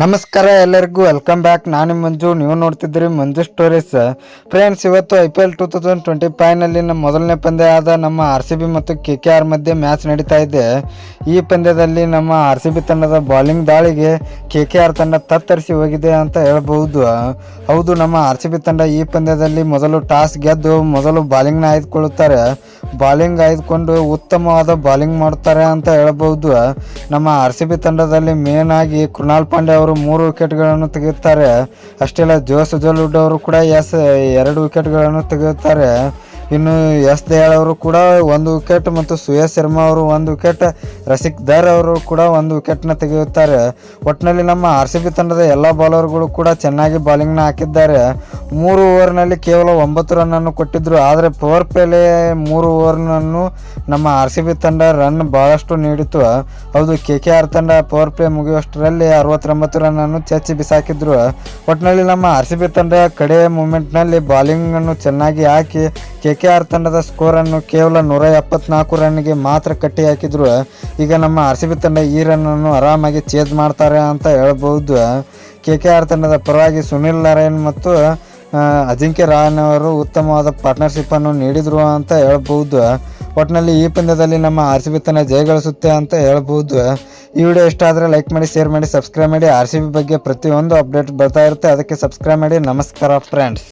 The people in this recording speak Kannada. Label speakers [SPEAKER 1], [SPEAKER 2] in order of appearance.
[SPEAKER 1] ನಮಸ್ಕಾರ ಎಲ್ಲರಿಗೂ ವೆಲ್ಕಮ್ ಬ್ಯಾಕ್. ನಾನು ಮಂಜು, ನೀವು ನೋಡ್ತಿದ್ದೀರಿ ಮಂಜು ಸ್ಟೋರೀಸ್. ಫ್ರೆಂಡ್ಸ್, ಇವತ್ತು IPL 2025ನಲ್ಲಿ ನಮ್ಮ ಮೊದಲನೇ ಪಂದ್ಯ ಆದ ನಮ್ಮ RCB ಮತ್ತು KKR ಮಧ್ಯೆ ಮ್ಯಾಚ್ ನಡೀತಾ ಇದೆ. ಈ ಪಂದ್ಯದಲ್ಲಿ ನಮ್ಮ RCB ತಂಡದ ಬೌಲಿಂಗ್ ದಾಳಿಗೆ KKR ತಂಡ ತತ್ತರಿಸಿ ಹೋಗಿದೆ ಅಂತ ಹೇಳ್ಬಹುದು. ಹೌದು, ನಮ್ಮ RCB ತಂಡ ಈ ಪಂದ್ಯದಲ್ಲಿ ಮೊದಲು ಟಾಸ್ ಗೆದ್ದು ಮೊದಲು ಬಾಲಿಂಗ್ನ ಆಯ್ದುಕೊಳ್ಳುತ್ತಾರೆ. ಬಾಲಿಂಗ್ ಆಯ್ದುಕೊಂಡು ಉತ್ತಮವಾದ ಬಾಲಿಂಗ್ ಮಾಡುತ್ತಾರೆ ಅಂತ ಹೇಳ್ಬಹುದು. ನಮ್ಮ RCB ತಂಡದಲ್ಲಿ ಮೇನ್ ಆಗಿ ಕೃಣಾಲ್ ಪಾಂಡ್ಯ ಅವರು 3 ವಿಕೆಟ್ಗಳನ್ನು ತೆಗೆಯುತ್ತಾರೆ. ಅಷ್ಟೇ ಅಲ್ಲ, ಜೋಸ್ ಜಲುಡ್ ಅವರು ಕೂಡ 2 ವಿಕೆಟ್ಗಳನ್ನು ತೆಗೆಯುತ್ತಾರೆ. ಇನ್ನು ಎಸ್ ದಯಾಳ್ ಅವರು ಕೂಡ 1 ವಿಕೆಟ್ ಮತ್ತು ಸುಯೇಶ್ ಶರ್ಮಾ ಅವರು 1 ವಿಕೆಟ್, ರಸಿಕ್ ದರ್ ಅವರು ಕೂಡ 1 ವಿಕೆಟ್ನ ತೆಗೆಯುತ್ತಾರೆ. ಒಟ್ಟಿನಲ್ಲಿ ನಮ್ಮ RCB ತಂಡದ ಎಲ್ಲ ಬೌಲರ್ಗಳು ಕೂಡ ಚೆನ್ನಾಗಿ ಬಾಲಿಂಗ್ನ ಹಾಕಿದ್ದಾರೆ. 3 ಓವರ್ನಲ್ಲಿ ಕೇವಲ 9 ರನ್ನನ್ನು ಕೊಟ್ಟಿದ್ದರು. ಆದರೆ ಪವರ್ ಪ್ಲೇಲೆ 3 ಓವರ್ನನ್ನು ನಮ್ಮ RCB ತಂಡ ರನ್ ಭಾಳಷ್ಟು ನೀಡಿತು. ಹೌದು, KKR ತಂಡ ಪವರ್ ಪ್ಲೇ ಮುಗಿಯುವಷ್ಟರಲ್ಲಿ 69 ರನ್ನನ್ನು ಚಚ್ಚಿ ಬಿಸಾಕಿದ್ರು. ಒಟ್ಟಿನಲ್ಲಿ ನಮ್ಮ RCB ತಂಡ ಕಡೆ ಮೂಮೆಂಟ್ನಲ್ಲಿ ಬಾಲಿಂಗನ್ನು ಚೆನ್ನಾಗಿ ಹಾಕಿ KKR ತಂಡದ ಸ್ಕೋರನ್ನು ಕೇವಲ 174 ರನ್ಗೆ ಮಾತ್ರ ಕಟ್ಟಿ ಹಾಕಿದ್ರು. ಈಗ ನಮ್ಮ RCB ತಂಡ ಈ ರನ್ನನ್ನು ಆರಾಮಾಗಿ ಚೇಸ್ ಮಾಡ್ತಾರೆ ಅಂತ ಹೇಳ್ಬೋದು. KKR ತಂಡದ ಪರವಾಗಿ ಸುನಿಲ್ ನಾರಾಯಣ್ ಮತ್ತು ಅಜಿಂಕ್ಯ ರಹಾನೆ ಅವರು ಉತ್ತಮವಾದ ಪಾರ್ಟ್ನರ್ಶಿಪ್ಪನ್ನು ನೀಡಿದರು ಅಂತ ಹೇಳ್ಬೋದು. ಒಟ್ಟಿನಲ್ಲಿ ಈ ಪಂದ್ಯದಲ್ಲಿ ನಮ್ಮ RCB ತಂಡ ಜಯಗಳಿಸುತ್ತೆ ಅಂತ ಹೇಳ್ಬೋದು. ಈ ವಿಡಿಯೋ ಇಷ್ಟ ಆದರೆ ಲೈಕ್ ಮಾಡಿ, ಶೇರ್ ಮಾಡಿ, ಸಬ್ಸ್ಕ್ರೈಬ್ ಮಾಡಿ. RCB ಬಗ್ಗೆ ಪ್ರತಿಯೊಂದು ಅಪ್ಡೇಟ್ ಬರ್ತಾ ಇರುತ್ತೆ, ಅದಕ್ಕೆ ಸಬ್ಸ್ಕ್ರೈಬ್ ಮಾಡಿ. ನಮಸ್ಕಾರ ಫ್ರೆಂಡ್ಸ್.